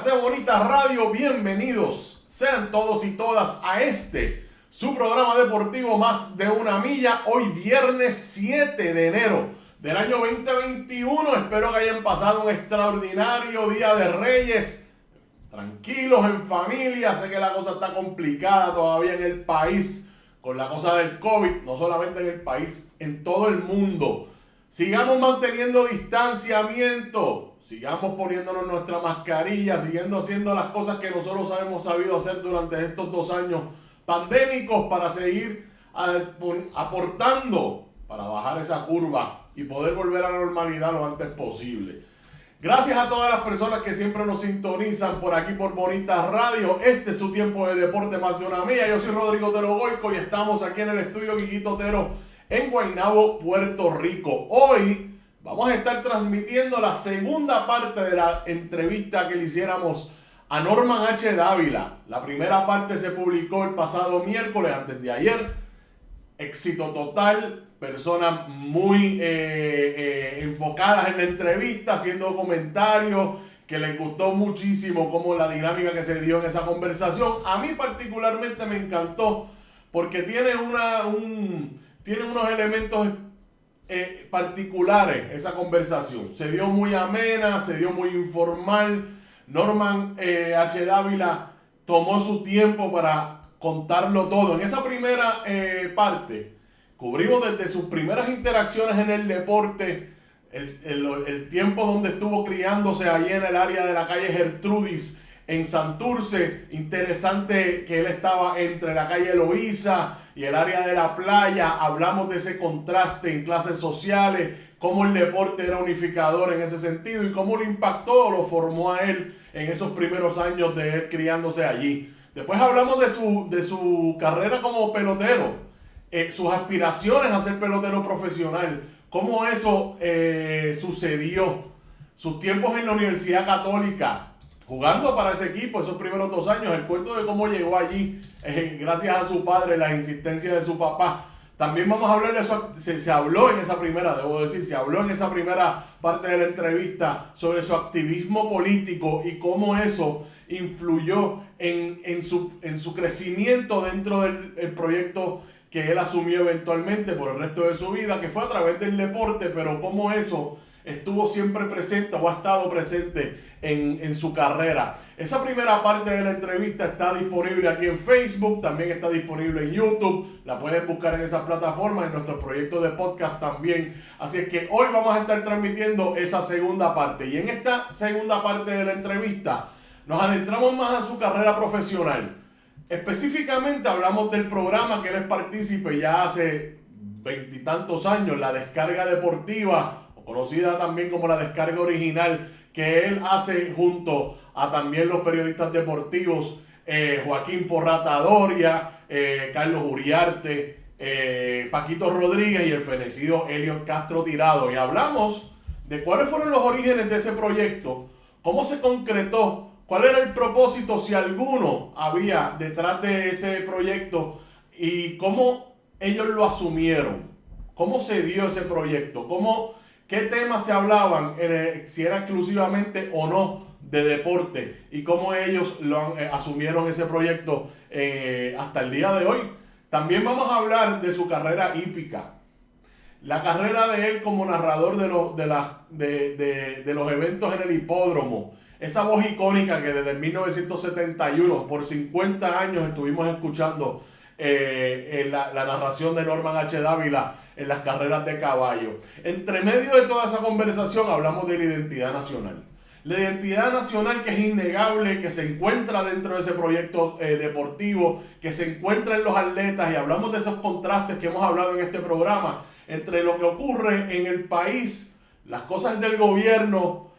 Podcast de Bonita Radio, bienvenidos sean todos y todas a su programa deportivo Más de una Milla. Hoy viernes 7 de enero del año 2021. Espero que hayan pasado un extraordinario Día de Reyes, tranquilos en familia. Sé que la cosa está complicada todavía en el país con la cosa del COVID, no solamente en el país, en todo el mundo. Sigamos manteniendo distanciamiento, sigamos poniéndonos nuestra mascarilla, siguiendo haciendo las cosas que nosotros hemos sabido hacer durante estos 2 años pandémicos para seguir aportando para bajar esa curva y poder volver a la normalidad lo antes posible. Gracias a todas las personas que siempre nos sintonizan por aquí por Bonita Radio. Este es su tiempo de deporte Más de una Milla. Yo soy Rodrigo Otero Goico y estamos aquí en el estudio Guiguito Otero en Guaynabo, Puerto Rico. Hoy vamos a estar transmitiendo la segunda parte de la entrevista que le hiciéramos a Norman H. Dávila. La primera parte se publicó el pasado miércoles, antes de ayer. Éxito total, personas muy enfocadas en la entrevista, haciendo comentarios, que les gustó muchísimo como la dinámica que se dio en esa conversación. A mí particularmente me encantó porque tiene unos elementos particulares esa conversación. Se dio muy amena, se dio muy informal. Norman H. Dávila tomó su tiempo para contarlo todo. En esa primera parte cubrimos desde sus primeras interacciones en el deporte, el tiempo donde estuvo criándose allí en el área de la calle Gertrudis en Santurce. Interesante que él estaba entre la calle Loíza y el área de la playa. Hablamos de ese contraste en clases sociales, cómo el deporte era unificador en ese sentido y cómo lo impactó o lo formó a él en esos primeros años de él criándose allí. Después hablamos de su carrera como pelotero, sus aspiraciones a ser pelotero profesional, cómo eso sucedió, sus tiempos en la Universidad Católica, jugando para ese equipo esos primeros 2 años, el cuento de cómo llegó allí, gracias a su padre, la insistencia de su papá. También vamos a hablar de eso, se habló en esa primera parte de la entrevista sobre su activismo político y cómo eso influyó en su crecimiento dentro del proyecto que él asumió eventualmente por el resto de su vida, que fue a través del deporte, pero cómo eso estuvo siempre presente o ha estado presente en su carrera. Esa primera parte de la entrevista está disponible aquí en Facebook, también está disponible en YouTube, la puedes buscar en esas plataformas, en nuestro proyecto de podcast también. Así es que hoy vamos a estar transmitiendo esa segunda parte, y en esta segunda parte de la entrevista nos adentramos más a su carrera profesional. Específicamente hablamos del programa que él es partícipe ya hace 20 y tantos años, La Descarga Deportiva, conocida también como La Descarga Original, que él hace junto a también los periodistas deportivos Joaquín Porrata Doria, Carlos Uriarte, Paquito Rodríguez y el fenecido Eliot Castro Tirado. Y hablamos de cuáles fueron los orígenes de ese proyecto, cómo se concretó, cuál era el propósito, si alguno había detrás de ese proyecto, y cómo ellos lo asumieron, cómo se dio ese proyecto, qué temas se hablaban, si era exclusivamente o no de deporte, y cómo ellos asumieron ese proyecto hasta el día de hoy. También vamos a hablar de su carrera hípica, la carrera de él como narrador de los eventos en el hipódromo, esa voz icónica que desde 1971, por 50 años estuvimos escuchando la narración de Norman H. Dávila en las carreras de caballo. Entre medio de toda esa conversación hablamos de la identidad nacional. La identidad nacional, que es innegable, que se encuentra dentro de ese proyecto deportivo, que se encuentra en los atletas, y hablamos de esos contrastes que hemos hablado en este programa entre lo que ocurre en el país, las cosas del gobierno,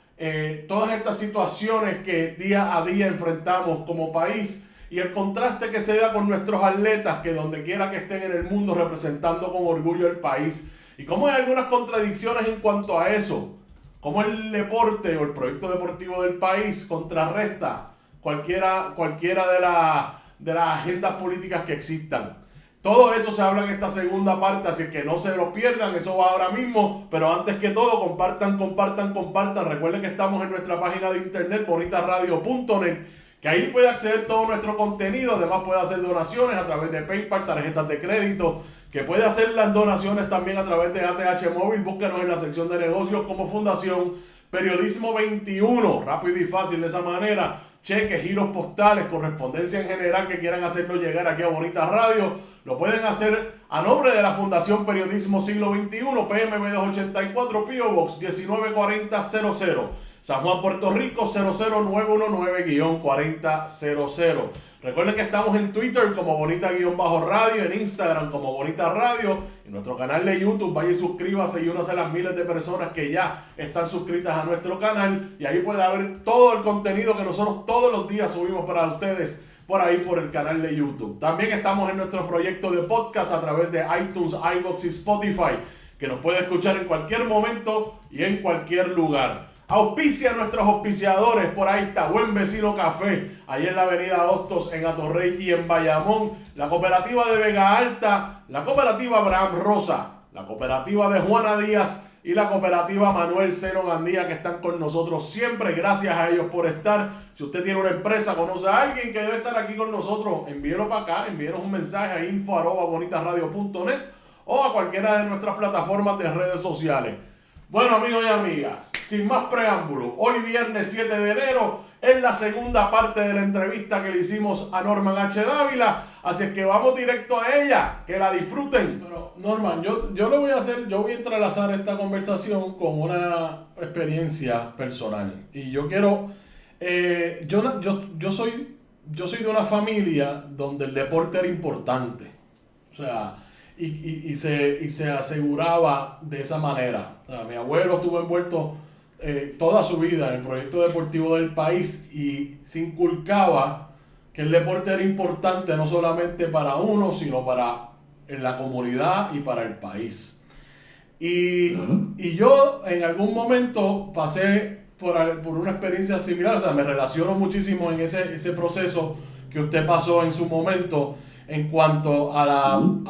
todas estas situaciones que día a día enfrentamos como país, y el contraste que se da con nuestros atletas, que donde quiera que estén en el mundo representando con orgullo el país, y cómo hay algunas contradicciones en cuanto a eso, cómo el deporte o el proyecto deportivo del país contrarresta cualquiera de las agendas políticas que existan. Todo eso se habla en esta segunda parte, así que no se lo pierdan, eso va ahora mismo. Pero antes que todo, compartan. Recuerden que estamos en nuestra página de internet, bonitasradio.net, que ahí puede acceder todo nuestro contenido. Además puede hacer donaciones a través de PayPal, tarjetas de crédito, que puede hacer las donaciones también a través de ATH Móvil. Búsquenos en la sección de negocios como Fundación Periodismo 21, rápido y fácil de esa manera. Cheques, giros postales, correspondencia en general que quieran hacernos llegar aquí a Bonitas Radio, lo pueden hacer a nombre de la Fundación Periodismo Siglo XXI, PMB 284, P.O. Box 194000, San Juan, Puerto Rico 00919-4000. Recuerden que estamos en Twitter como Bonita-Radio, en Instagram como Bonita Radio, en nuestro canal de YouTube. Vaya y suscríbase y únase a las miles de personas que ya están suscritas a nuestro canal, y ahí puede haber todo el contenido que nosotros todos los días subimos para ustedes por ahí por el canal de YouTube. También estamos en nuestro proyecto de podcast a través de iTunes, iVoox y Spotify, que nos puede escuchar en cualquier momento y en cualquier lugar. Auspicia a nuestros auspiciadores, por ahí está Buen Vecino Café, ahí en la avenida Hostos, en Atorrey y en Bayamón, la cooperativa de Vega Alta, la cooperativa Abraham Rosa, la cooperativa de Juana Díaz y la cooperativa Manuel Seno Gandía, que están con nosotros siempre. Gracias a ellos por estar. Si usted tiene una empresa, conoce a alguien que debe estar aquí con nosotros, envíelo para acá, envíenos un mensaje a info@bonitasradio.net o a cualquiera de nuestras plataformas de redes sociales. Bueno, amigos y amigas, sin más preámbulo, hoy viernes 7 de enero es la segunda parte de la entrevista que le hicimos a Norman H. Dávila, así es que vamos directo a ella, que la disfruten. Bueno, Norman, yo voy a entrelazar esta conversación con una experiencia personal, y yo quiero, yo soy de una familia donde el deporte era importante, o sea, y se aseguraba de esa manera. O sea, mi abuelo estuvo envuelto toda su vida en el proyecto deportivo del país, y se inculcaba que el deporte era importante no solamente para uno, sino para la comunidad y para el país. Y yo en algún momento pasé por una experiencia similar, o sea, me relaciono muchísimo en ese proceso que usted pasó en su momento, en cuanto al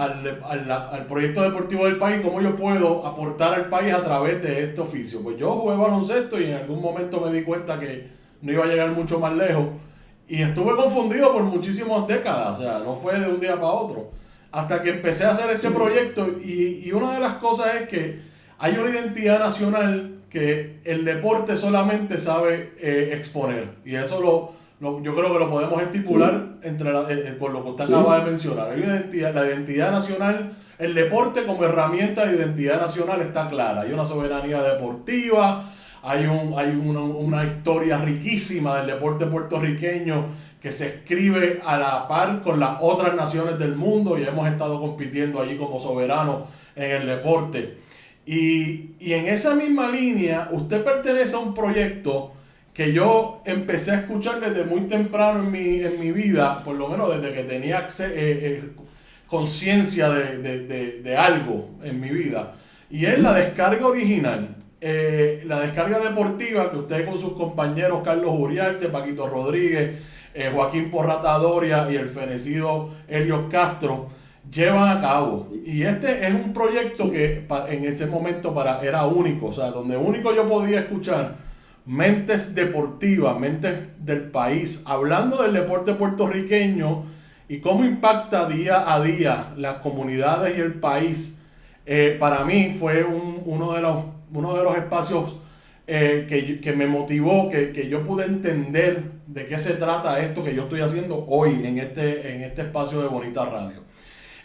proyecto deportivo del país, cómo yo puedo aportar al país a través de este oficio. Pues yo jugué baloncesto y en algún momento me di cuenta que no iba a llegar mucho más lejos, y estuve confundido por muchísimas décadas, o sea, no fue de un día para otro, hasta que empecé a hacer este proyecto. Y una de las cosas es que hay una identidad nacional que el deporte solamente sabe exponer, y eso yo creo que lo podemos estipular por lo que usted acaba de mencionar. Hay una identidad, la identidad nacional, el deporte como herramienta de identidad nacional está clara. Hay una soberanía deportiva, hay una historia riquísima del deporte puertorriqueño que se escribe a la par con las otras naciones del mundo, y hemos estado compitiendo allí como soberanos en el deporte. Y en esa misma línea, usted pertenece a un proyecto que yo empecé a escuchar desde muy temprano en mi vida, por lo menos desde que tenía conciencia de algo en mi vida, y es la descarga original, la descarga deportiva que usted con sus compañeros Carlos Uriarte, Paquito Rodríguez, Joaquín Porrata Doria y el fenecido Helios Castro llevan a cabo. Y este es un proyecto que en ese momento era único, o sea, donde único yo podía escuchar mentes deportivas, mentes del país, hablando del deporte puertorriqueño y cómo impacta día a día las comunidades y el país. Para mí fue uno de los espacios que me motivó, que yo pude entender de qué se trata esto que yo estoy haciendo hoy en este espacio de Bonita Radio.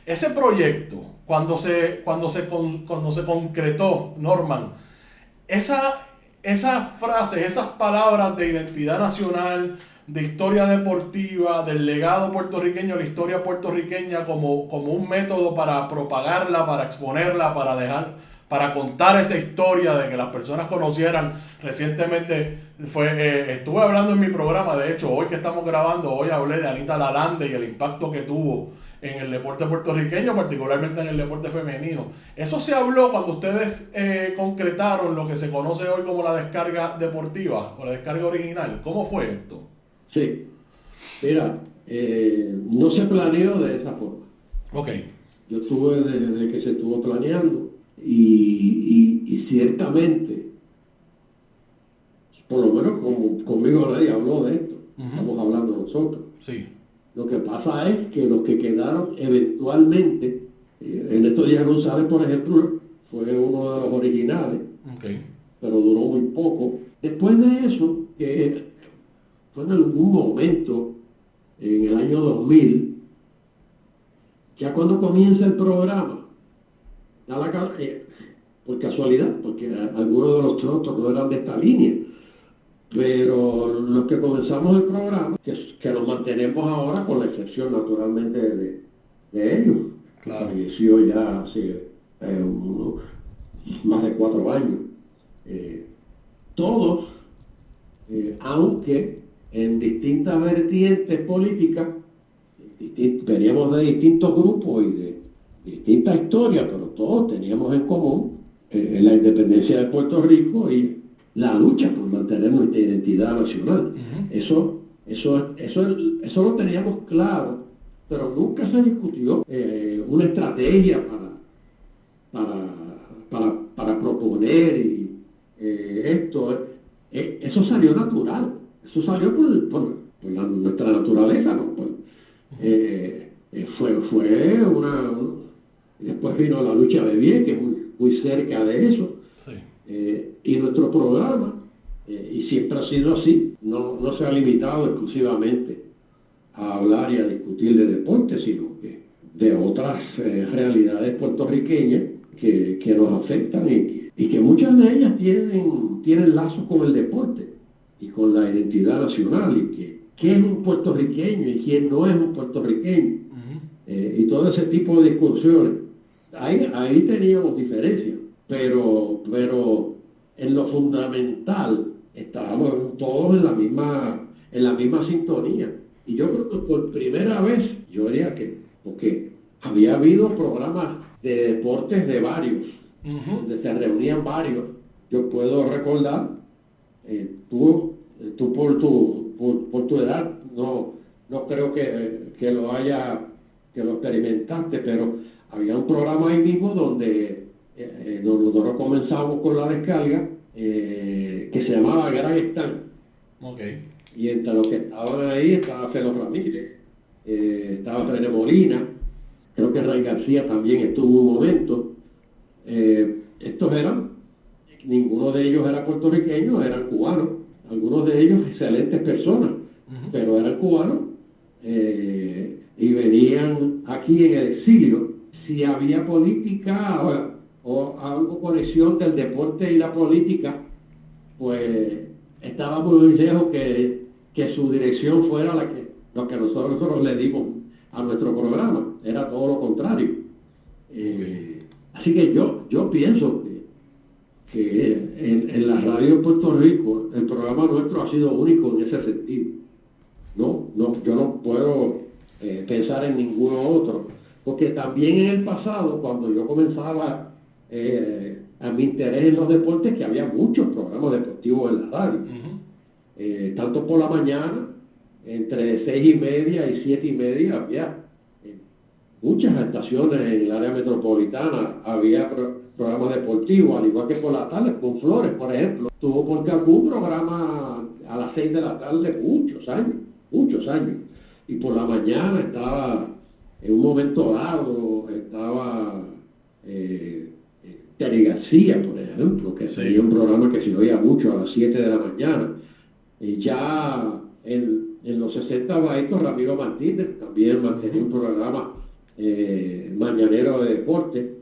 Ese proyecto, cuando se concretó, Norman, esas frases, esas palabras de identidad nacional, de historia deportiva, del legado puertorriqueño, la historia puertorriqueña como un método para propagarla, para exponerla, para contar esa historia, de que las personas conocieran. Recientemente estuve hablando en mi programa, de hecho, hoy que estamos grabando, hoy hablé de Anita Lalande y el impacto que tuvo en el deporte puertorriqueño, particularmente en el deporte femenino. Eso se habló cuando ustedes concretaron lo que se conoce hoy como la descarga deportiva o la descarga original. ¿Cómo fue esto? Sí, mira, no se planeó de esa forma. Ok. Yo estuve desde que se estuvo planeando y ciertamente, por lo menos conmigo nadie habló de esto, estamos hablando nosotros. Sí. Lo que pasa es que los que quedaron eventualmente, Ernesto Díaz González, por ejemplo, fue uno de los originales, Okay. pero duró muy poco. Después de eso, que fue en algún momento, en el año 2000, ya cuando comienza el programa, por casualidad, porque algunos de los otros no eran de esta línea, pero los que comenzamos el programa, que nos mantenemos ahora, con la excepción naturalmente de ellos, que Claro. falleció ya hace más de 4 años. Todos, aunque en distintas vertientes políticas, veníamos de distintos grupos y de distintas historias, pero todos teníamos en común la independencia de Puerto Rico y la lucha por mantener nuestra identidad nacional. Eso lo teníamos claro, pero nunca se discutió una estrategia para proponer esto. Eso salió natural, eso salió por nuestra naturaleza, ¿no? Fue después vino la lucha de bien, que es muy cerca de eso. Sí. Y nuestro programa, y siempre ha sido así, no se ha limitado exclusivamente a hablar y a discutir de deporte, sino que de otras realidades puertorriqueñas que nos afectan y que muchas de ellas tienen lazos con el deporte y con la identidad nacional, y qué es un puertorriqueño y quién no es un puertorriqueño, y todo ese tipo de discusiones. Ahí teníamos diferencias, pero en lo fundamental estábamos todos en la misma sintonía. Y yo creo que por primera vez, yo diría que, porque había habido programas de deportes de varios, donde se reunían varios. Yo puedo recordar, tú por tu edad, no creo que lo experimentaste, pero había un programa ahí mismo donde nosotros comenzamos con la descarga, que se llamaba Gran Stand. Okay. Y entre los que estaban ahí estaba Felo Ramírez, estaba René Molina, creo que Ray García también estuvo un momento. Ninguno de ellos era puertorriqueño, eran cubanos, algunos de ellos excelentes personas, pero eran cubanos, y venían aquí en el exilio. Si había política o algo conexión del deporte y la política, pues estaba muy lejos que su dirección fuera lo que nosotros le dimos a nuestro programa, era todo lo contrario. Así que yo pienso que en la radio de Puerto Rico el programa nuestro ha sido único en ese sentido. Yo no puedo pensar en ninguno otro, porque también en el pasado, cuando yo comenzaba a mi interés en los deportes, que había muchos programas deportivos en la radio, tanto por la mañana, entre 6:30 y 7:30, había muchas estaciones en el área metropolitana, había programas deportivos, al igual que por la tarde, con Flores, por ejemplo. Tuvo por Cancún un programa a las 6 de la tarde muchos años. Y por la mañana estaba, en un momento dado, estaba Terry García, por ejemplo, que tenía un programa que se oía mucho a las 7 de la mañana. Y ya en los 60 baitos, Ramiro Martínez también mantenía un programa mañanero de deporte.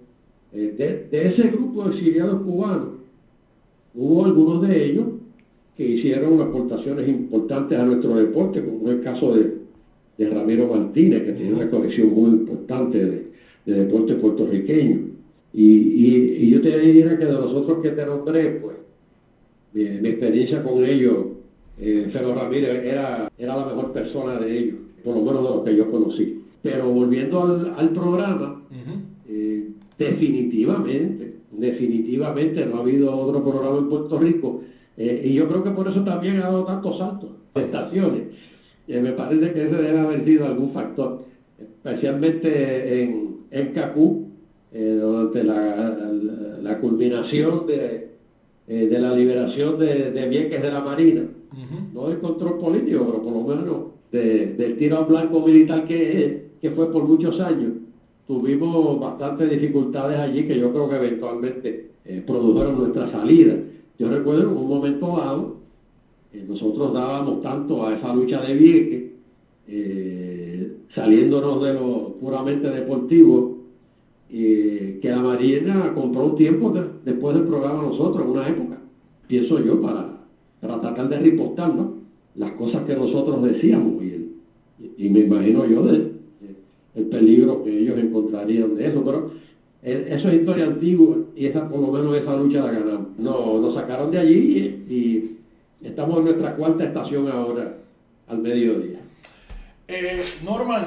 De ese grupo de exiliados cubanos, hubo algunos de ellos que hicieron aportaciones importantes a nuestro deporte, como es el caso de Ramiro Martínez, que tiene una colección muy importante de deporte puertorriqueño. Y yo te diría que de los otros que te nombré, pues mi experiencia con ellos, Felo Ramírez era la mejor persona de ellos, por lo menos de los que yo conocí. Pero volviendo al programa, definitivamente no ha habido otro programa en Puerto Rico, y yo creo que por eso también ha dado tantos saltos de estaciones. Me parece que ese debe haber sido algún factor, especialmente en en Cacú, durante la culminación de la liberación de Vieques de la Marina. No del control político, pero por lo menos del tiro al blanco militar que fue por muchos años. Tuvimos bastantes dificultades allí que yo creo que eventualmente produjeron nuestra salida. Yo recuerdo en un momento dado, nosotros dábamos tanto a esa lucha de Vieques, saliéndonos de lo puramente deportivo, que la Marina compró un tiempo después del programa nosotros, en una época, pienso yo, para tratar de ripostar, ¿no?, las cosas que nosotros decíamos, y me imagino yo el peligro que ellos encontrarían de eso, pero eso es historia antigua, y por lo menos esa lucha la ganamos. Nos sacaron de allí y estamos en nuestra cuarta estación ahora, al mediodía. Norman,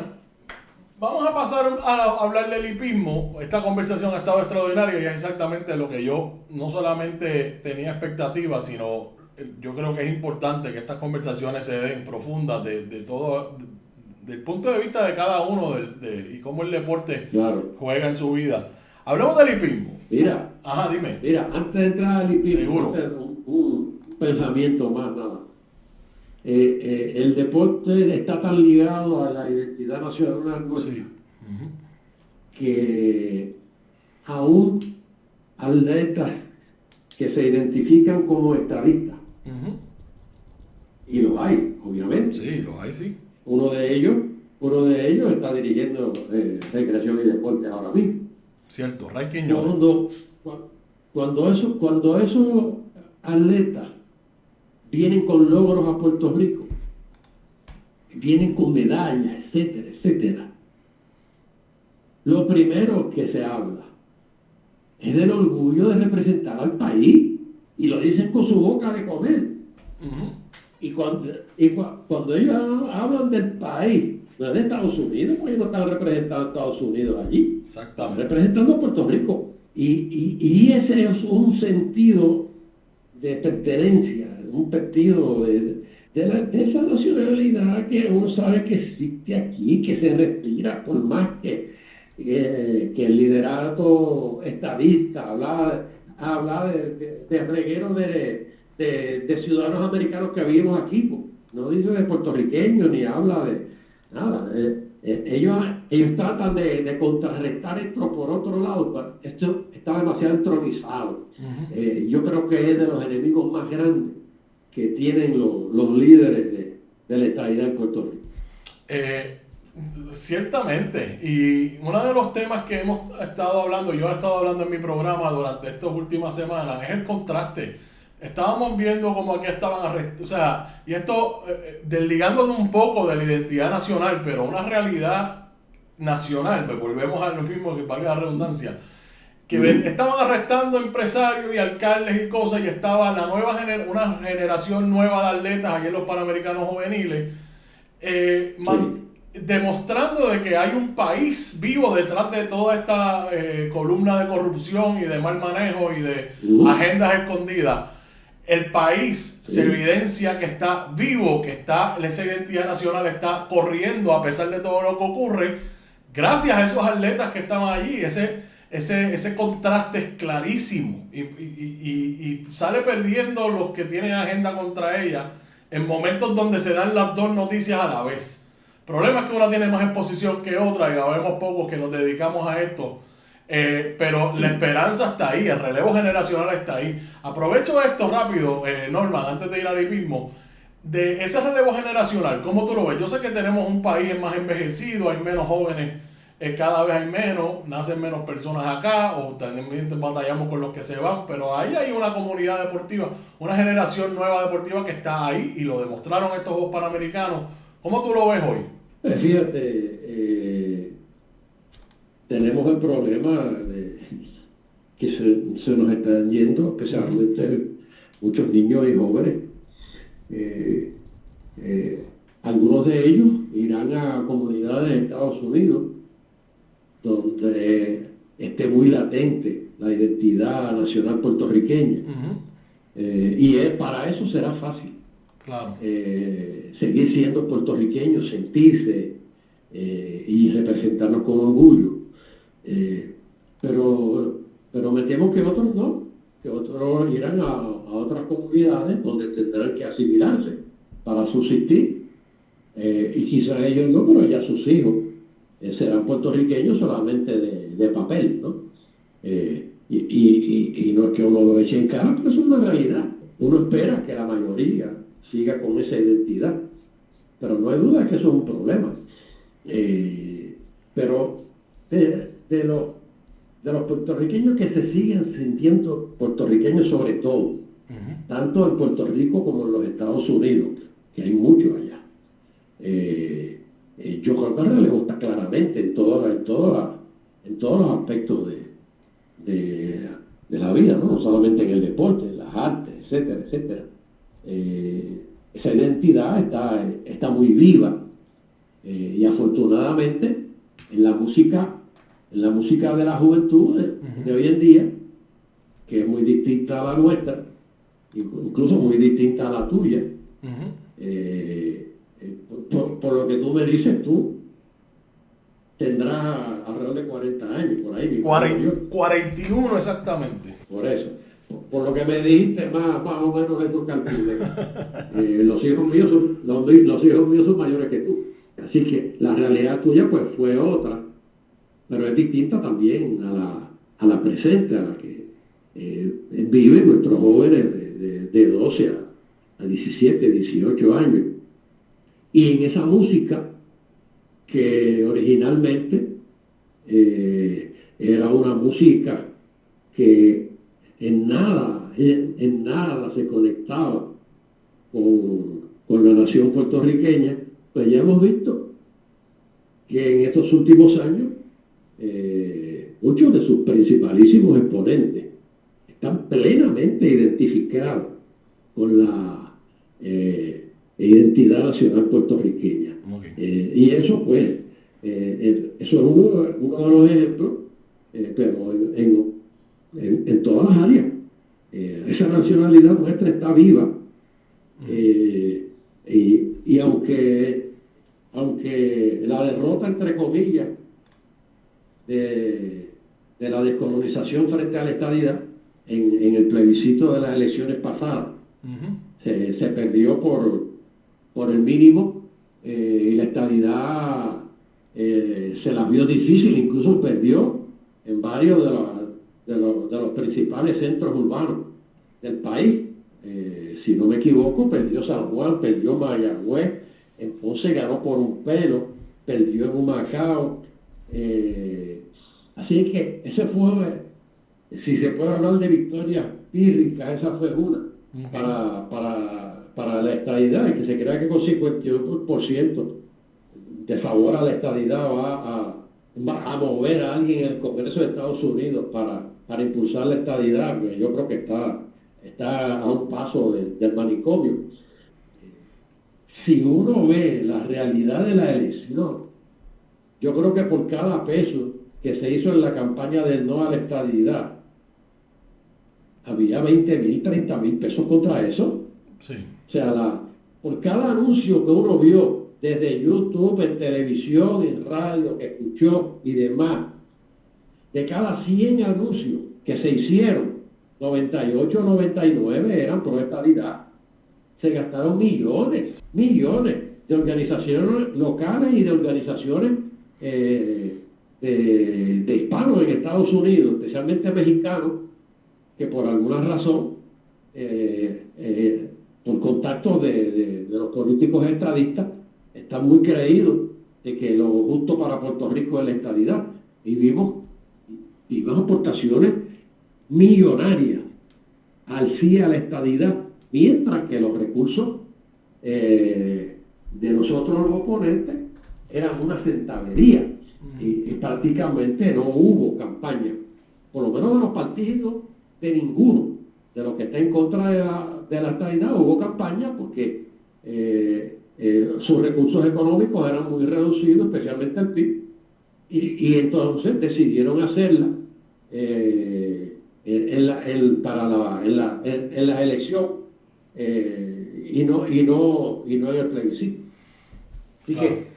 vamos a pasar a hablar del hipismo. Esta conversación ha estado extraordinaria y es exactamente lo que yo no solamente tenía expectativas, sino yo creo que es importante que estas conversaciones se den profundas de todo, del punto de vista de cada uno y cómo el deporte juega en su vida. Hablemos del hipismo. Mira, dime. Mira, antes de entrar al hipismo, seguro, un pensamiento más, nada. El deporte está tan ligado a la identidad nacional nuestra, sí, que aún atletas que se identifican como estadistas, y los hay, obviamente. Sí, los hay, sí. Uno de ellos está dirigiendo Recreación y Deportes ahora mismo. Cierto, Ray Quiñones. Cuando esos atletas vienen con logros a Puerto Rico, vienen con medallas, etcétera, etcétera, lo primero que se habla es del orgullo de representar al país, y lo dicen con su boca de comer. Y cuando ellos hablan del país, no es de Estados Unidos, porque ellos no están representando a Estados Unidos allí, están representando a Puerto Rico, y ese es un sentido de pertenencia, un sentido de esa nacionalidad que uno sabe que existe aquí, que se respira, por más que el liderato estadista habla de reguero de ciudadanos americanos que vivimos aquí, pues, no dice de puertorriqueños ni habla de nada. Ellos tratan de contrarrestar esto por otro lado, pero esto está demasiado entronizado. Yo creo que es de los enemigos más grandes que tienen los líderes de la estadidad en Puerto Rico. Ciertamente, y uno de los temas que yo he estado hablando en mi programa durante estas últimas semanas es el contraste. Estábamos viendo como aquí estaban arrestados, o sea, y esto desligándonos un poco de la identidad nacional, pero una realidad nacional, pues volvemos a lo mismo, que valga la redundancia, que estaban arrestando empresarios y alcaldes y cosas, y estaba una generación nueva de atletas allí en los Panamericanos Juveniles, demostrando de que hay un país vivo detrás de toda esta columna de corrupción y de mal manejo y de agendas escondidas. El país se evidencia que está vivo, que esa identidad nacional está corriendo a pesar de todo lo que ocurre, gracias a esos atletas que estaban allí. Ese contraste es clarísimo y sale perdiendo los que tienen agenda contra ella en momentos donde se dan las dos noticias a la vez. El problema es que una tiene más exposición que otra, y habemos pocos que nos dedicamos a esto. Pero la esperanza está ahí, el relevo generacional está ahí. Aprovecho esto rápido, Norman, antes de ir al hipismo, de ese relevo generacional. ¿Cómo tú lo ves? Yo sé que tenemos un país más envejecido, hay menos jóvenes, cada vez hay menos, nacen menos personas acá, o también batallamos con los que se van, pero ahí hay una comunidad deportiva, una generación nueva deportiva que está ahí, y lo demostraron estos Juegos Panamericanos. ¿Cómo tú lo ves hoy? Fíjate, tenemos el problema de que se nos están yendo, especialmente muchos niños y jóvenes. Algunos de ellos irán a comunidades de Estados Unidos donde esté muy latente la identidad nacional puertorriqueña. Para eso será fácil. Claro. Seguir siendo puertorriqueños, sentirse y representarnos con orgullo. Pero me temo que otros no, que otros irán a otras comunidades donde tendrán que asimilarse para subsistir. Y quizás ellos no, pero ya sus hijos serán puertorriqueños solamente de papel, ¿no? Y no es que uno lo eche en cara, pero es una realidad. Uno espera que la mayoría siga con esa identidad, pero no hay duda que eso es un problema. Pero de los puertorriqueños que se siguen sintiendo puertorriqueños sobre todo, tanto en Puerto Rico como en los Estados Unidos, que hay muchos allá. Yo creo que el relevo está claramente en todos los aspectos de la vida, ¿no? No solamente en el deporte, en las artes, etcétera, etcétera. Esa identidad está muy viva, y afortunadamente en la música de la juventud de hoy en día, que es muy distinta a la nuestra, incluso muy distinta a la tuya. Por lo que tú me dices, tú tendrás alrededor de 40 años, por ahí. 41 exactamente. Por eso. Por lo que me dijiste, más o menos de tu calculé. Los hijos míos son mayores que tú. Así que la realidad tuya pues fue otra, pero es distinta también a la presente, a la que viven nuestros jóvenes de 12 a 17, 18 años. Y en esa música que originalmente era una música que en nada se conectaba con la nación puertorriqueña, pues ya hemos visto que en estos últimos años muchos de sus principalísimos exponentes están plenamente identificados con la identidad nacional puertorriqueña. Okay. Y eso pues, eso es uno de los ejemplos, pero en todas las áreas. Esa nacionalidad nuestra está viva, y aunque la derrota, entre comillas, de la descolonización frente a la estadidad en el plebiscito de las elecciones pasadas, se perdió por el mínimo, y la estadidad se la vio difícil, incluso perdió en varios de los principales centros urbanos del país. Si no me equivoco, perdió San Juan, perdió Mayagüez, en Ponce ganó por un pelo, perdió en Humacao. Así que ese fue, si se puede hablar de victorias pírricas, esa fue una. Para la estadidad, y que se crea que con 51% de favor a la estadidad va a mover a alguien en el Congreso de Estados Unidos para impulsar la estadidad, pues yo creo que está a un paso del manicomio. Si uno ve la realidad de la elección, yo creo que por cada peso que se hizo en la campaña del no a la estadidad, había 20,000, 30,000 pesos contra eso. Sí. O sea, por cada anuncio que uno vio desde YouTube, en televisión, en radio, que escuchó y demás, de cada 100 anuncios que se hicieron, 98 o 99 eran pro estadidad. Se gastaron millones de organizaciones locales y de organizaciones de hispanos en Estados Unidos, especialmente mexicanos, que por alguna razón, por contactos de los políticos estadistas, están muy creídos de que lo justo para Puerto Rico es la estadidad. Y vimos aportaciones millonarias al sí a la estadidad, mientras que los recursos de nosotros los oponentes eran una centavería, y prácticamente no hubo campaña, por lo menos de los partidos, de ninguno de los que está en contra de la estadidad hubo campaña, porque sus recursos económicos eran muy reducidos, especialmente el PIB, y entonces decidieron hacerla en la elección, y no en el plebiscito. Así que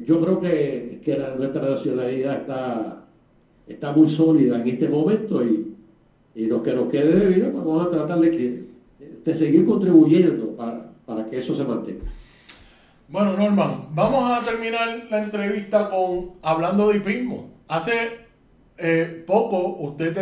yo creo que nuestra nacionalidad está muy sólida en este momento y lo que nos quede de vida, pues vamos a tratar de seguir contribuyendo para que eso se mantenga. Bueno, Norman, vamos a terminar la entrevista hablando de hipismo. Hace poco usted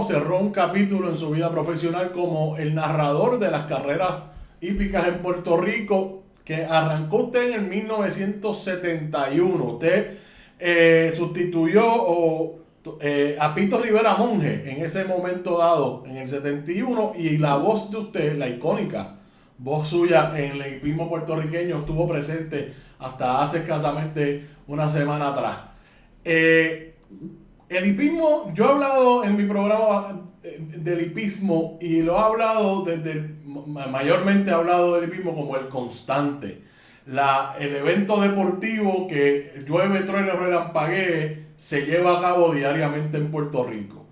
cerró un capítulo en su vida profesional como el narrador de las carreras hípicas en Puerto Rico, que arrancó usted en el 1971. Usted sustituyó a Pito Rivera Monge en ese momento dado, en el 71, y la voz de usted, la icónica voz suya en el hipismo puertorriqueño, estuvo presente hasta hace escasamente una semana atrás. El hipismo, yo he hablado en mi programa del hipismo y lo he hablado mayormente he hablado del hipismo como el constante. El evento deportivo que llueve, truene, relampaguee, se lleva a cabo diariamente en Puerto Rico.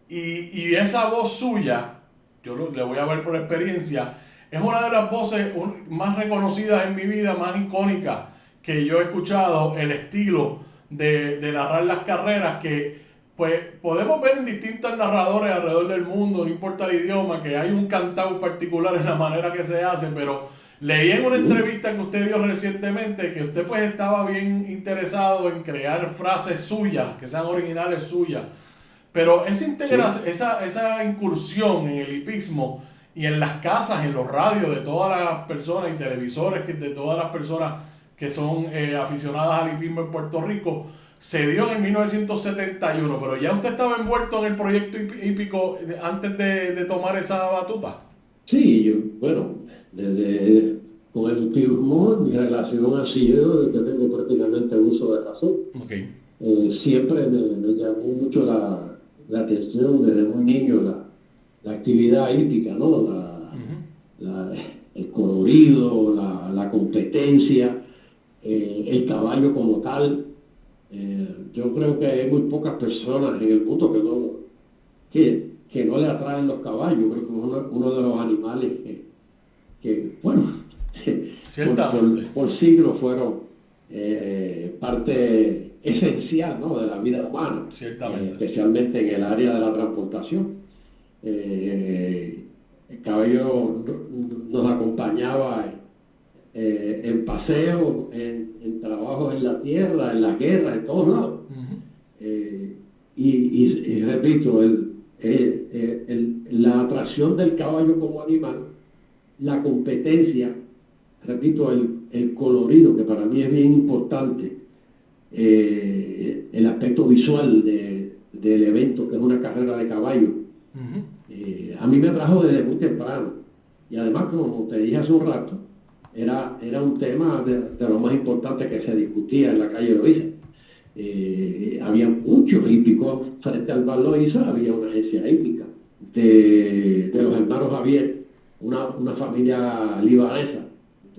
Y esa voz suya, le voy a ver por experiencia, es una de las voces más reconocidas en mi vida, más icónicas que yo he escuchado, el estilo de narrar las carreras que pues podemos ver en distintos narradores alrededor del mundo, no importa el idioma, que hay un cantado particular en la manera que se hace, pero leí en una entrevista que usted dio recientemente que usted pues estaba bien interesado en crear frases suyas, que sean originales suyas, pero esa incursión en el hipismo y en las casas, en los radios de todas las personas y televisores de todas las personas que son aficionadas al hipismo en Puerto Rico, se dio en el 1971, pero ya usted estaba envuelto en el proyecto hípico antes de tomar esa batuta. Sí, bueno, con el hipismo mi relación ha sido de que tengo prácticamente uso de razón. Okay. Siempre me llamó mucho la atención desde muy niño la actividad hípica, ¿no? El colorido, la competencia, el caballo como tal. Yo creo que hay muy pocas personas en el mundo que no le atraen los caballos. Creo que es uno de los animales que bueno, por siglos fueron parte esencial, ¿no?, de la vida humana, especialmente en el área de la transportación. El caballo nos acompañaba en paseos, en trabajos en la tierra, en la guerra, en todos lados. Y repito, la atracción del caballo como animal, la competencia, repito, el colorido, que para mí es bien importante, el aspecto visual del evento, que es una carrera de caballo. A mí me atrajo desde muy temprano, y además, como te dije hace un rato, era un tema de lo más importante que se discutía en la calle Loíza. Había muchos hípicos frente al bar Loíza, había una agencia hípica de los hermanos Javier, una familia libanesa.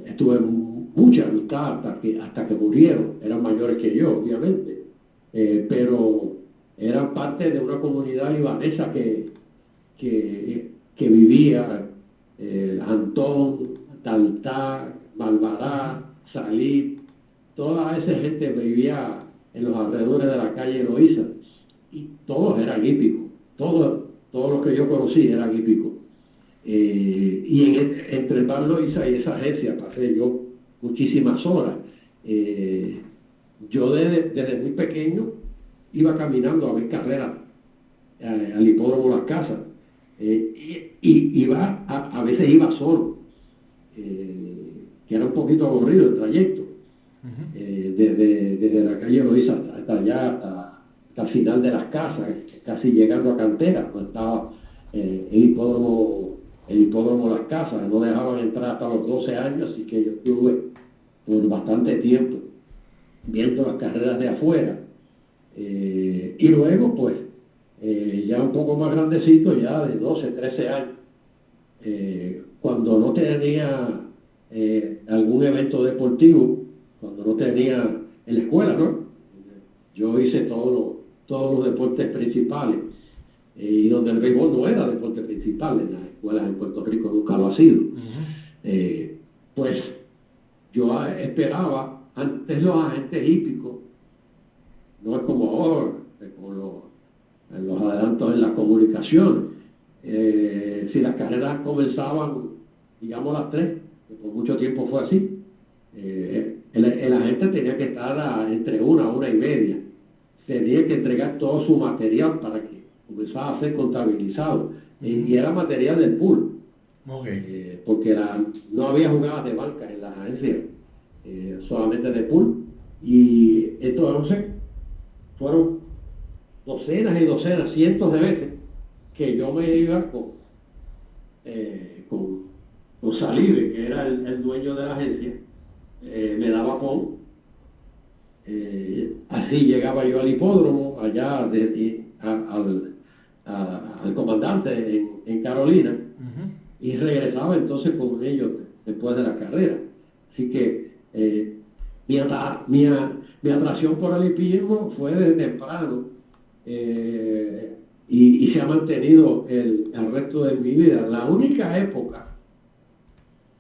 Estuve mucha amistad hasta que murieron, eran mayores que yo, obviamente, pero eran parte de una comunidad libanesa que vivía Antón, Taltá, Malvará, Salí, toda esa gente vivía en los alrededores de la calle Loíza, y todos eran hípicos, todos los que yo conocí eran hípicos. Y entre el bar Loíza y esa agencia pasé yo muchísimas horas. Yo desde muy pequeño iba caminando a ver carreras al hipódromo Las Casas, y a veces iba solo, que era un poquito aburrido el trayecto, desde la calle Loíza hasta allá, hasta el final de Las Casas, casi llegando a Cantera, donde estaba el hipódromo Las Casas. No dejaban entrar hasta los 12 años, así que yo estuve por bastante tiempo viendo las carreras de afuera, y luego pues ya un poco más grandecito, ya de 12, 13 años, cuando no tenía algún evento deportivo, cuando no tenía en la escuela, ¿no? Yo hice todos los deportes principales, y donde el béisbol no era deporte principal en las escuelas en Puerto Rico, nunca lo ha sido. Pues yo esperaba, antes los agentes hípicos, no es como ahora, en los adelantos en las comunicaciones. Si las carreras comenzaban, digamos, a las 3, que por mucho tiempo fue así, el agente tenía que estar entre 1 a 1:30. Tenía que entregar todo su material para que comenzara a ser contabilizado. Y era material del pool. Okay. Porque no había jugadas de banca en las agencias, solamente de pool. Y entonces fueron docenas y docenas, cientos de veces que yo me iba con Salive, que era el dueño de la agencia, me daba con, así llegaba yo al hipódromo, allá al comandante en Carolina, y regresaba entonces con ellos después de la carrera. Así que mi atracción por el hipismo fue desde temprano, y se ha mantenido el resto de mi vida. La única época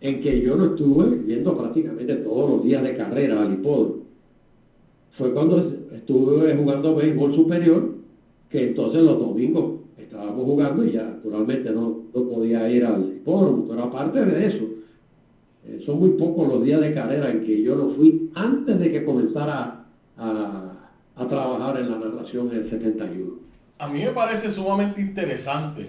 en que yo no estuve yendo prácticamente todos los días de carrera al hipódromo fue cuando estuve jugando béisbol superior, que entonces los domingos estábamos jugando y ya naturalmente no podía ir al hipódromo. Pero aparte de eso, son muy pocos los días de carrera en que yo no fui antes de que comenzara a trabajar en la narración en el 71. A mí me parece sumamente interesante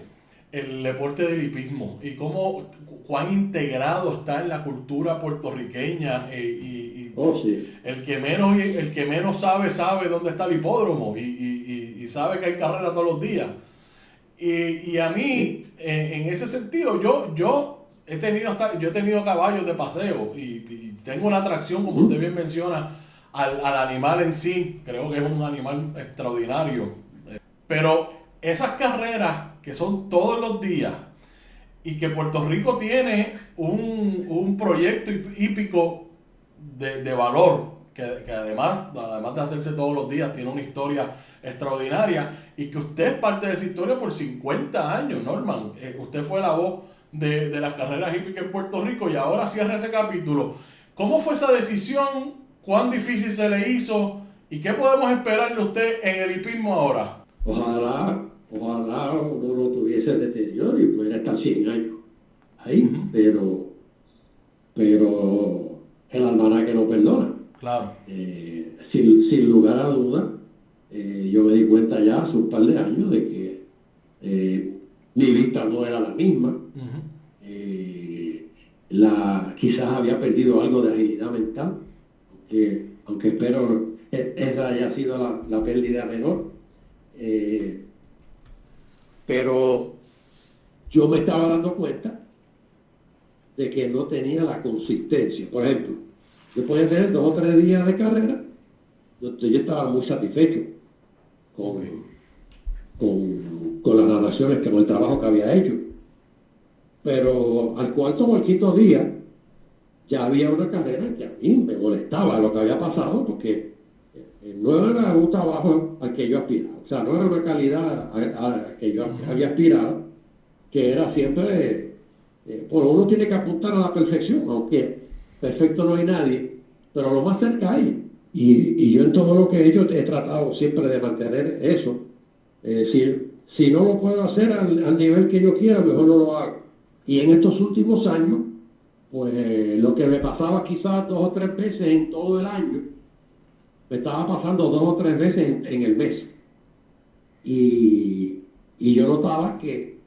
el deporte del hipismo y cuán integrado está en la cultura puertorriqueña, Sí. el que menos sabe dónde está el hipódromo y sabe que hay carrera todos los días. Y a mí, en ese sentido, yo he tenido caballos de paseo y tengo una atracción, como usted bien menciona, al animal en sí. Creo que es un animal extraordinario. Pero esas carreras que son todos los días y que Puerto Rico tiene un proyecto hípico de valor, que además de hacerse todos los días, tiene una historia extraordinaria, y que usted es parte de esa historia por 50 años, Norman. Usted fue la voz de las carreras hípicas en Puerto Rico y ahora cierra ese capítulo. ¿Cómo fue esa decisión? ¿Cuán difícil se le hizo? ¿Y qué podemos esperar de usted en el hipismo ahora? Ojalá uno no tuviese deterioro y pudiera estar 100 años ahí, pero el almanaque no perdona. Claro. Sin lugar a dudas, yo me di cuenta ya hace un par de años de que mi vista no era la misma. Quizás había perdido algo de agilidad mental, aunque espero esa haya sido la pérdida menor. Pero yo me estaba dando cuenta de que no tenía la consistencia. Por ejemplo, yo podía tener 2 o 3 días de carrera, donde yo estaba muy satisfecho con las narraciones, con el trabajo que había hecho. Pero al cuarto o al quinto día ya había una carrera que a mí me molestaba lo que había pasado, porque no era un trabajo al que yo aspiraba. O sea, no era una calidad a la que yo había aspirado, que era siempre, uno tiene que apuntar a la perfección, aunque perfecto no hay nadie, pero lo más cerca hay. Y yo en todo lo que he hecho he tratado siempre de mantener eso. Si no lo puedo hacer al nivel que yo quiera, mejor no lo hago. Y en estos últimos años, pues lo que me pasaba quizás 2 o 3 veces en todo el año, me estaba pasando 2 o 3 veces en el mes. Y yo notaba que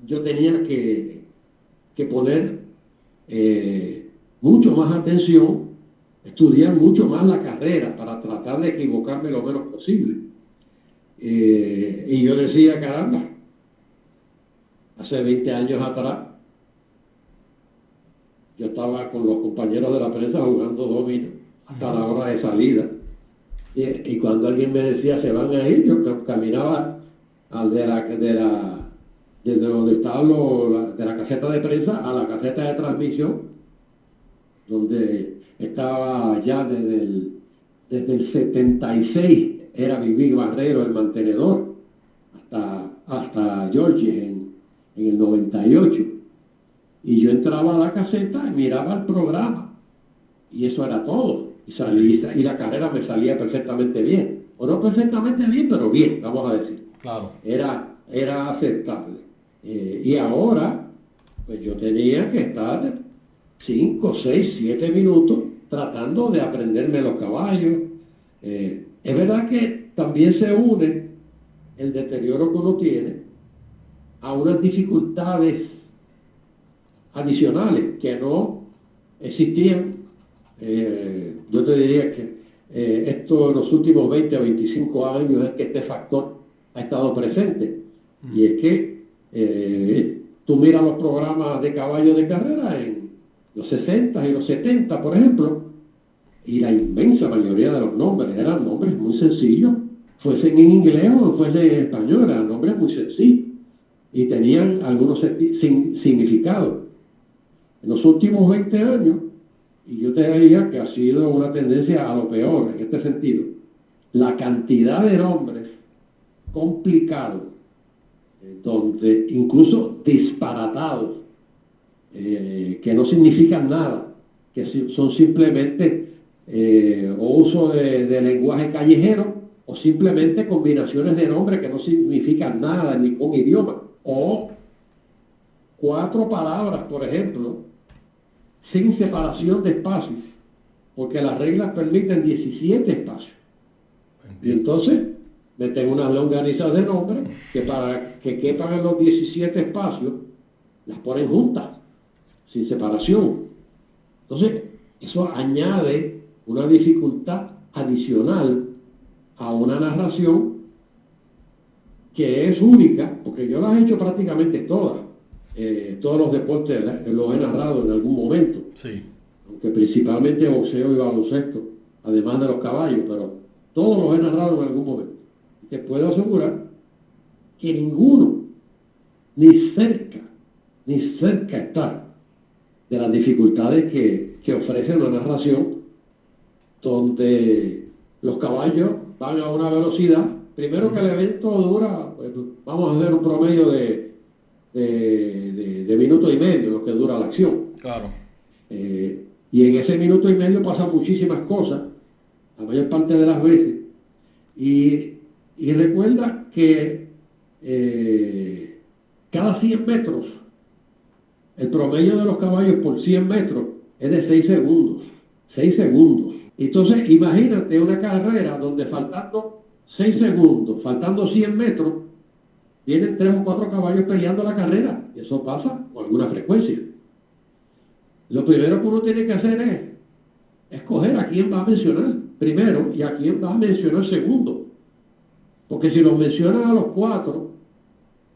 yo tenía que poner mucho más atención, estudiar mucho más la carrera para tratar de equivocarme lo menos posible. Y yo decía, caramba, hace 20 años atrás, yo estaba con los compañeros de la prensa jugando dominó hasta la hora de salida. Y cuando alguien me decía, se van a ir, yo caminaba desde donde estaba de la caseta de prensa a la caseta de transmisión, donde estaba ya desde el 76, era Viví Barrero el mantenedor, hasta George en el 98. Y yo entraba a la caseta y miraba el programa, y eso era todo. Y la carrera me salía perfectamente bien. O no perfectamente bien, pero bien, vamos a decir. Claro. Era aceptable. Y ahora, pues yo tenía que estar 5, 6, 7 minutos tratando de aprenderme los caballos. Es verdad que también se une el deterioro que uno tiene a unas dificultades adicionales que no existían. Yo te diría que esto en los últimos 20 a 25 años es que este factor ha estado presente. Y es que tú miras los programas de caballos de carrera en los 60 y los 70, por ejemplo, y la inmensa mayoría de los nombres eran nombres muy sencillos, fuesen en inglés o fuesen en español, eran nombres muy sencillos y tenían algunos significados. En los últimos 20 años, y yo te diría que ha sido una tendencia a lo peor en este sentido, la cantidad de nombres complicados, donde incluso disparatados, que no significan nada, que son simplemente o uso de lenguaje callejero o simplemente combinaciones de nombres que no significan nada en ningún idioma, o 4 palabras, por ejemplo, sin separación de espacios, porque las reglas permiten 17 espacios. Entiendo. Y entonces meten unas longanizas de nombres que para que quepan en los 17 espacios las ponen juntas, sin separación. Entonces, eso añade una dificultad adicional a una narración que es única, porque yo las he hecho prácticamente todas. Todos los deportes los he narrado en algún momento. Sí. Aunque principalmente boxeo y baloncesto, además de los caballos, pero todos los he narrado en algún momento. Te puedo asegurar que ninguno, ni cerca está de las dificultades que ofrece una narración donde los caballos van a una velocidad. Primero que el evento dura, pues, vamos a hacer un promedio de minuto y medio, lo que dura la acción. Claro. Y en ese minuto y medio pasan muchísimas cosas, la mayor parte de las veces. Y recuerda que cada 100 metros, el promedio de los caballos por 100 metros es de 6 segundos. 6 segundos. Entonces, imagínate una carrera donde faltando 6 segundos, faltando 100 metros, vienen 3 o 4 caballos peleando la carrera. Y eso pasa con alguna frecuencia. Lo primero que uno tiene que hacer es escoger a quién va a mencionar primero y a quién va a mencionar segundo. Porque si los mencionan a los 4,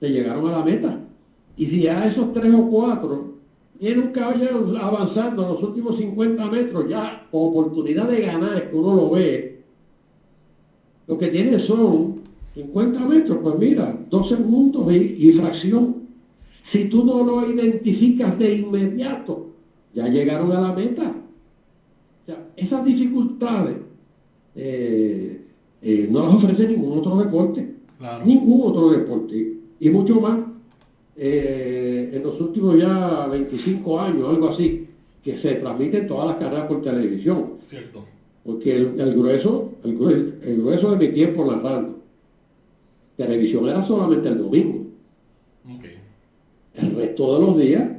te llegaron a la meta. Y si a esos 3 o 4 viene un caballo avanzando en los últimos 50 metros, ya con oportunidad de ganar, que uno lo ve, lo que tiene son 50 metros, pues mira, 2 segundos y fracción. Si tú no lo identificas de inmediato, ya llegaron a la meta. O sea, esas dificultades no las ofrece ningún otro deporte. Claro. Ningún otro deporte. Y mucho más en los últimos ya 25 años, algo así, que se transmiten todas las carreras por televisión. Cierto. Porque el grueso de mi tiempo narrando televisión era solamente el domingo. Okay. El resto de los días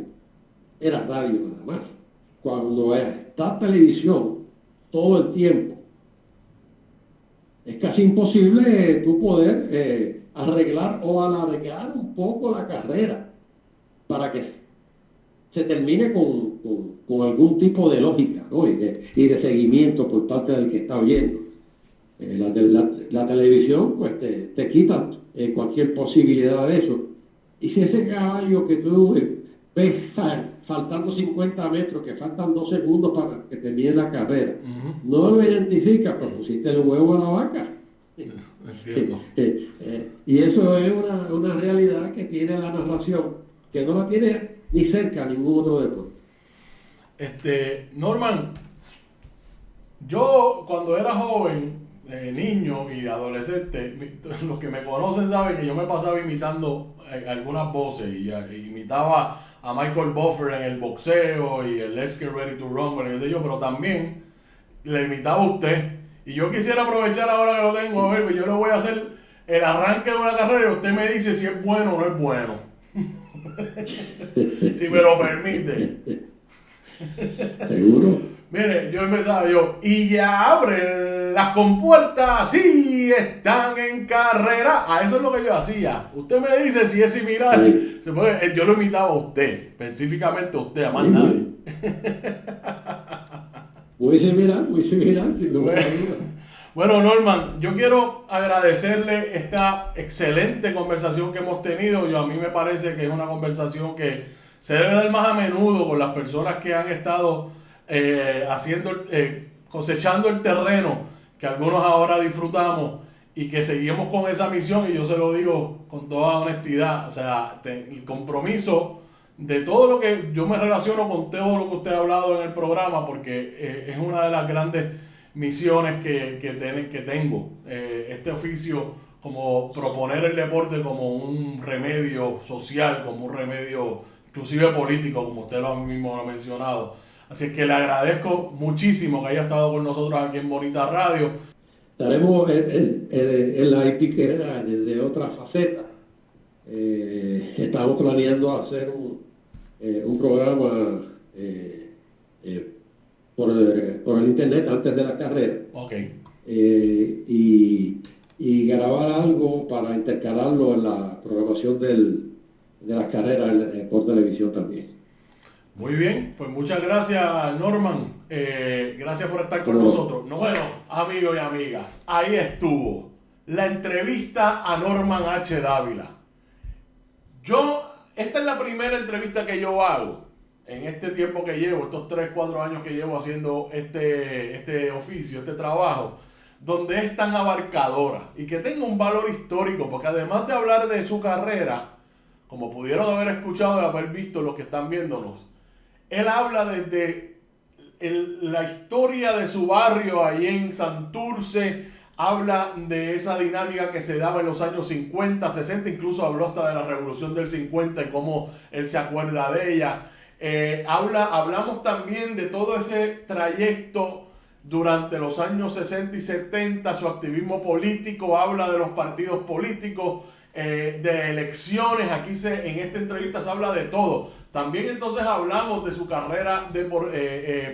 era radio nada más. Cuando está televisión todo el tiempo, es casi imposible tú poder arreglar o alargar un poco la carrera para que se termine con algún tipo de lógica, ¿no? y de seguimiento por parte del que está viendo. La televisión pues te quita cualquier posibilidad de eso. Y si ese caballo que tú ves faltando 50 metros, que faltan 2 segundos para que termine la carrera, no lo identifica, pues pusiste el huevo a la vaca. Entiendo. Y eso es una realidad que tiene la narración, que no la tiene ni cerca ningún otro deporte. Norman, yo cuando era joven, niño y adolescente, los que me conocen saben que yo me pasaba imitando algunas voces y imitaba a Michael Buffer en el boxeo y el Let's Get Ready to Rumble, qué sé yo, pero también le imitaba a usted. Y yo quisiera aprovechar ahora que lo tengo, a ver, pues yo le voy a hacer el arranque de una carrera y usted me dice si es bueno o no es bueno. Si me lo permite. ¿Seguro? Mire, yo empezaba y ya abren las compuertas, sí, están en carrera. Eso es lo que yo hacía. Usted me dice si es similar. Sí. Yo lo imitaba a usted, específicamente a usted, a más Sí, nadie. muy similar, sin duda alguna. Bueno, Norman, yo quiero agradecerle esta excelente conversación que hemos tenido. A mí me parece que es una conversación que se debe dar más a menudo con las personas que han estado cosechando el terreno que algunos ahora disfrutamos y que seguimos con esa misión. Y yo se lo digo con toda honestidad, o sea, el compromiso de todo lo que yo me relaciono con todo lo que usted ha hablado en el programa, porque es una de las grandes misiones que tengo, este oficio, como proponer el deporte como un remedio social, como un remedio inclusive político, como usted mismo lo ha mencionado. Así es que le agradezco muchísimo que haya estado con nosotros aquí en Bonita Radio. Estaremos en la Ipiquera desde otra faceta. Estamos planeando hacer un programa por el internet antes de la carrera. Okay. Y grabar algo para intercalarlo en la programación de las carreras por televisión también. Muy bien, pues muchas gracias, Norman. Gracias por estar con nosotros. Bueno, amigos y amigas, ahí estuvo la entrevista a Norman H. Dávila. Esta es la primera entrevista que yo hago en este tiempo que llevo, estos 3-4 años que llevo haciendo este oficio, este trabajo, donde es tan abarcadora y que tenga un valor histórico, porque además de hablar de su carrera, como pudieron haber escuchado y haber visto los que están viéndonos, él habla desde la historia de su barrio ahí en Santurce, habla de esa dinámica que se daba en los años 50, 60, incluso habló hasta de la Revolución del 50 y cómo él se acuerda de ella. Hablamos también de todo ese trayecto durante los años 60 y 70, su activismo político, habla de los partidos políticos, de elecciones. En esta entrevista se habla de todo. También entonces hablamos de su carrera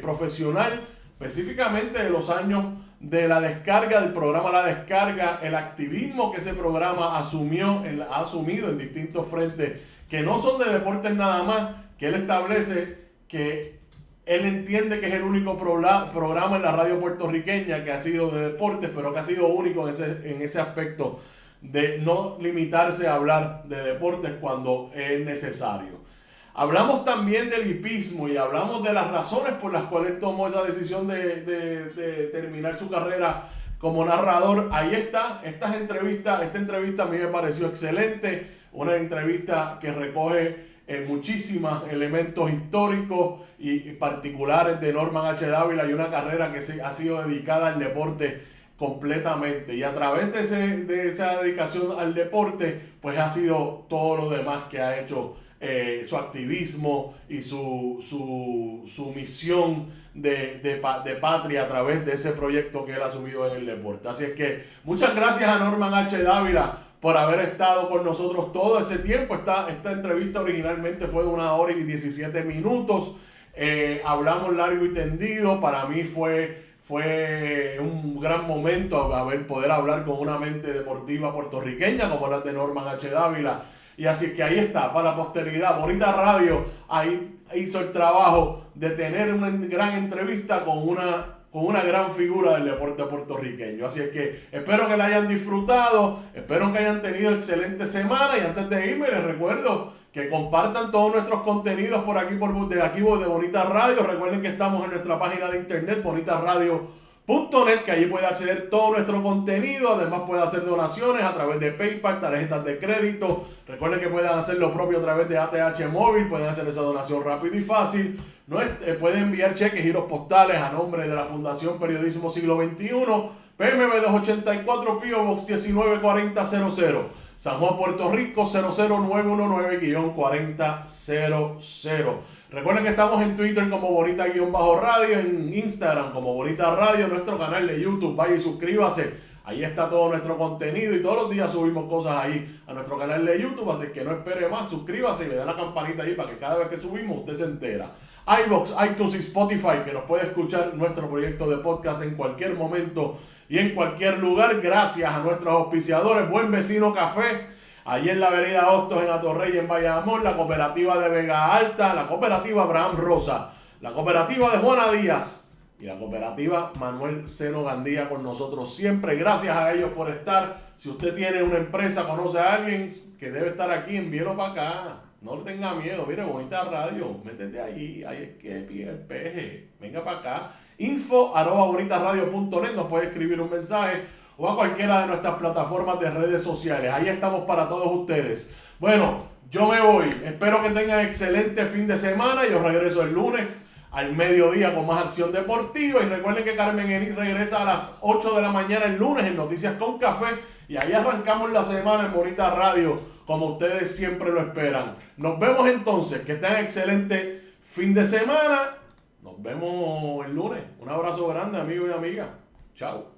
profesional, específicamente de los años de la descarga, del programa La Descarga, el activismo que ese programa ha asumido en distintos frentes que no son de deportes nada más, que él establece que él entiende que es el único programa en la radio puertorriqueña que ha sido de deportes, pero que ha sido único en ese aspecto de no limitarse a hablar de deportes cuando es necesario. Hablamos también del hipismo y hablamos de las razones por las cuales él tomó esa decisión de terminar su carrera como narrador. Ahí está, esta entrevista a mí me pareció excelente, una entrevista que recoge muchísimos elementos históricos y particulares de Norman H. Dávila y una carrera que ha sido dedicada al deporte completamente, y a través de esa dedicación al deporte pues ha sido todo lo demás que ha hecho, su activismo y su misión de patria a través de ese proyecto que él ha asumido en el deporte. Así es que muchas gracias a Norman H. Dávila por haber estado con nosotros todo ese tiempo. Esta entrevista originalmente fue de 1 hora y 17 minutos. Hablamos largo y tendido. Para mí fue un gran momento poder hablar con una mente deportiva puertorriqueña como la de Norman H. Dávila. Y así que ahí está, para la posteridad. Bonita Radio ahí hizo el trabajo de tener una gran entrevista con una gran figura del deporte puertorriqueño. Así es que espero que la hayan disfrutado, espero que hayan tenido excelente semana, y antes de irme les recuerdo que compartan todos nuestros contenidos por aquí, de Bonita Radio. Recuerden que estamos en nuestra página de internet, bonitaradio.net, que allí puede acceder todo nuestro contenido. Además puede hacer donaciones a través de PayPal, tarjetas de crédito. Recuerden que pueden hacer lo propio a través de ATH Móvil, pueden hacer esa donación rápido y fácil. Pueden enviar cheques, giros postales a nombre de la Fundación Periodismo Siglo XXI, PMB 284, P.O. Box 194000, San Juan, Puerto Rico 00919-4000. Recuerden que estamos en Twitter como Bonita-Radio, en Instagram como Bonita Radio, nuestro canal de YouTube. Vaya y suscríbase Ahí está todo nuestro contenido y todos los días subimos cosas ahí a nuestro canal de YouTube, así que no espere más, suscríbase y le da la campanita ahí para que cada vez que subimos usted se entera. iVoox, iTunes y Spotify, que nos puede escuchar nuestro proyecto de podcast en cualquier momento y en cualquier lugar, gracias a nuestros auspiciadores. Buen Vecino Café, allí en la avenida Hostos en Atorrey, en Bayamón, la cooperativa de Vega Alta, la cooperativa Abraham Rosa, la cooperativa de Juana Díaz y la cooperativa Manuel Seno Gandía con nosotros siempre. Gracias a ellos por estar. Si usted tiene una empresa, conoce a alguien que debe estar aquí, envíelo para acá. No le tenga miedo. Mire, Bonita Radio, métete ahí es que pide el peje. Venga para acá. info@bonitaradio.net. Nos puede escribir un mensaje o a cualquiera de nuestras plataformas de redes sociales. Ahí estamos para todos ustedes. Bueno, yo me voy. Espero que tengan excelente fin de semana. Yo regreso el lunes al mediodía con más acción deportiva. Y recuerden que Carmen Enix regresa a las 8 de la mañana el lunes en Noticias con Café. Y ahí arrancamos la semana en Bonita Radio, como ustedes siempre lo esperan. Nos vemos entonces. Que tengan excelente fin de semana. Nos vemos el lunes. Un abrazo grande, amigos y amigas. Chao.